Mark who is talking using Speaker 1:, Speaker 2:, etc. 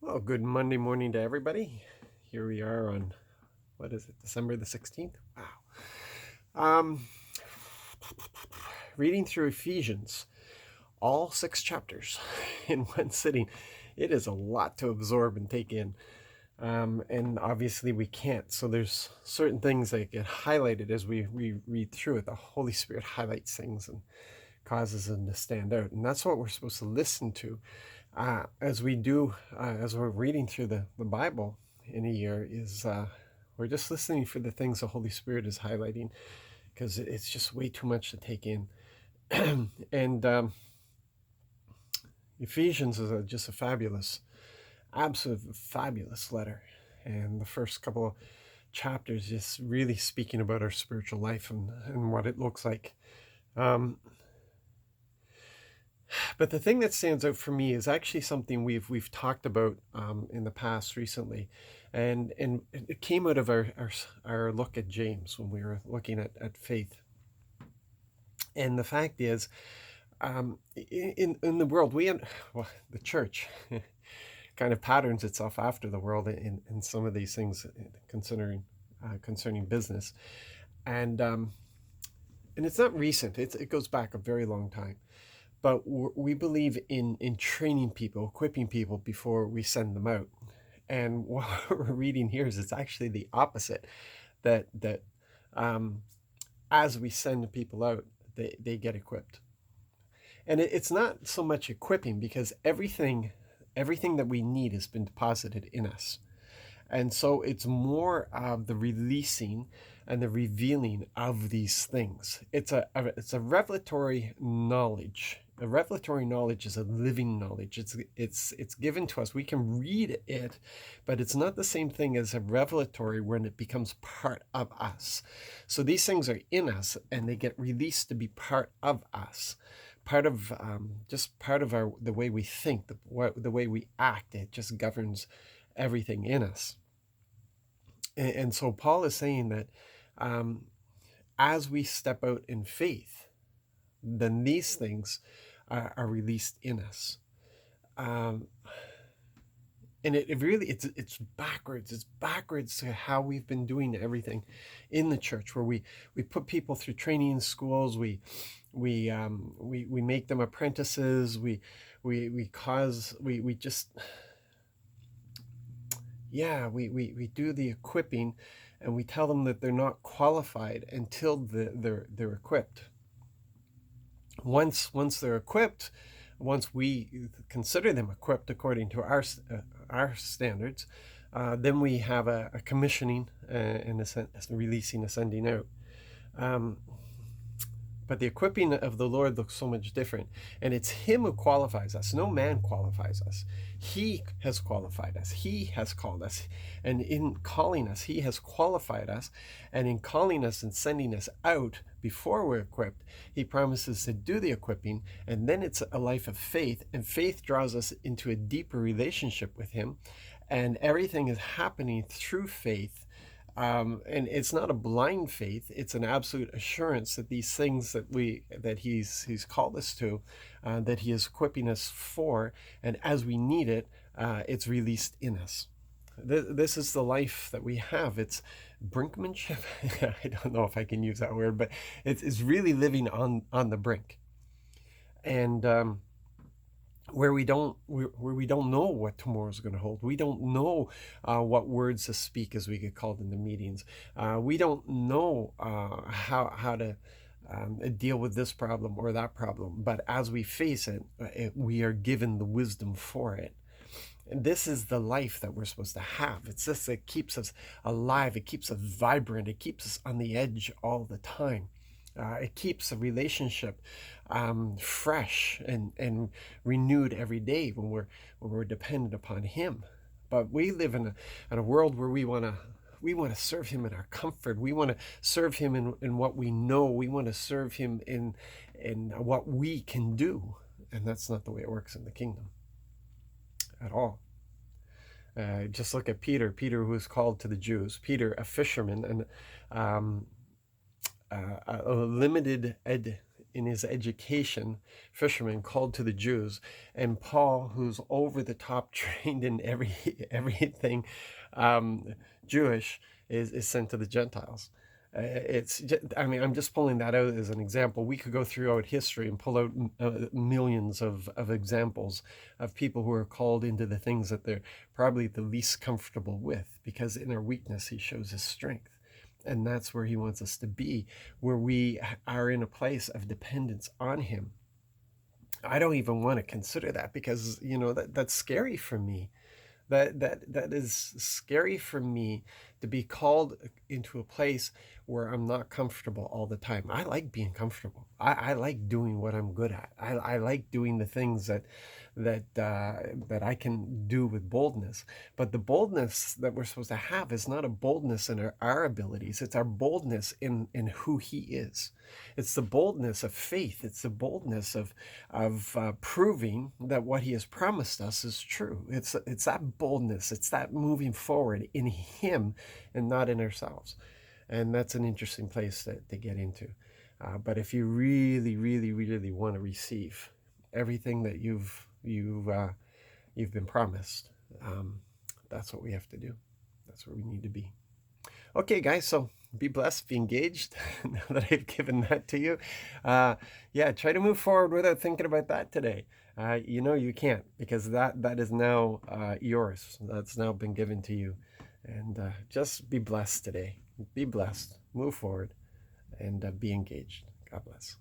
Speaker 1: Well, good Monday morning to everybody. Here we are on, what is it, December the 16th? Wow. Reading through Ephesians, all 6 chapters in one sitting. It is a lot to absorb and take in. And obviously we can't. So there's certain things that get highlighted as we read through it. The Holy Spirit highlights things and causes them to stand out. And that's what we're supposed to listen to as we do, as we're reading through the Bible in a year, is we're just listening for the things the Holy Spirit is highlighting, because it's just way too much to take in. And Ephesians is just a fabulous, absolute fabulous letter. And the first couple of chapters just really speaking about our spiritual life and what it looks like. But the thing that stands out for me is actually something we've talked about in the past recently, and it came out of our look at James when we were looking at faith. And the fact is, in the world, the church kind of patterns itself after the world in some of these things concerning business, and it's not recent. It goes back a very long time. But we believe in training people, equipping people before we send them out. And what we're reading here is it's actually the opposite. That as we send people out, they get equipped. And it's not so much equipping, because everything that we need has been deposited in us. And so it's more of the releasing and the revealing of these things. It's a revelatory knowledge. A revelatory knowledge is a living knowledge. It's given to us. We can read it, but it's not the same thing as a revelatory when it becomes part of us. So these things are in us, and they get released to be part of us, part of just part of the way we think, the way we act. It just governs everything in us. And so Paul is saying that as we step out in faith, then these things are released in us. And it's backwards. It's backwards to how we've been doing everything in the church, where we put people through training schools. We make them apprentices. We do the equipping, and we tell them that they're not qualified until they're equipped. Once they're equipped, once we consider them equipped according to our standards, then we have a commissioning and a releasing, a sending out. But the equipping of the Lord looks so much different. And it's Him who qualifies us. No man qualifies us. He has qualified us. He has called us. And in calling us, He has qualified us. And in calling us and sending us out before we're equipped, He promises to do the equipping. And then it's a life of faith. And faith draws us into a deeper relationship with Him. And everything is happening through faith. And it's not a blind faith; it's an absolute assurance that these things that He's called us to, that He is equipping us for, and as we need it, it's released in us. This is the life that we have. It's brinkmanship. I don't know if I can use that word, but it's really living on the brink, and where we don't know what tomorrow's going to hold. We don't know what words to speak as we get called into meetings. We don't know how to deal with this problem or that problem. But as we face it, we are given the wisdom for it. And this is the life that we're supposed to have. It's this that keeps us alive. It keeps us vibrant. It keeps us on the edge all the time. It keeps a relationship fresh and renewed every day when we're dependent upon Him. But we live in a world where we want to serve Him in our comfort. We want to serve Him in what we know. We want to serve Him in what we can do. And that's not the way it works in the kingdom at all. Just look at Peter, who was called to the Jews. Peter, a fisherman, and a limited in his education, fishermen called to the Jews, and Paul, who's over the top trained in everything Jewish, is sent to the Gentiles. I mean, I'm just pulling that out as an example. We could go throughout history and pull out millions of examples of people who are called into the things that they're probably the least comfortable with, because in our weakness, he shows his strength. And that's where he wants us to be, where we are in a place of dependence on him. I don't even want to consider that, because, that's scary for me. That is scary for me, to be called into a place where I'm not comfortable all the time. I like being comfortable. I like doing what I'm good at. I like doing the things that I can do with boldness. But the boldness that we're supposed to have is not a boldness in our abilities. It's our boldness in who he is. It's the boldness of faith. It's the boldness of proving that what he has promised us is true. It's that boldness. It's that moving forward in him and not in ourselves. And that's an interesting place to get into. But if you really, really, really want to receive everything that you've been promised, that's what we have to do. That's where we need to be. Okay, guys, so be blessed, be engaged. Now that I've given that to you, try to move forward without thinking about that today. You can't, because that is now yours. That's now been given to you. And just be blessed today. Be blessed. Move forward and be engaged. God bless.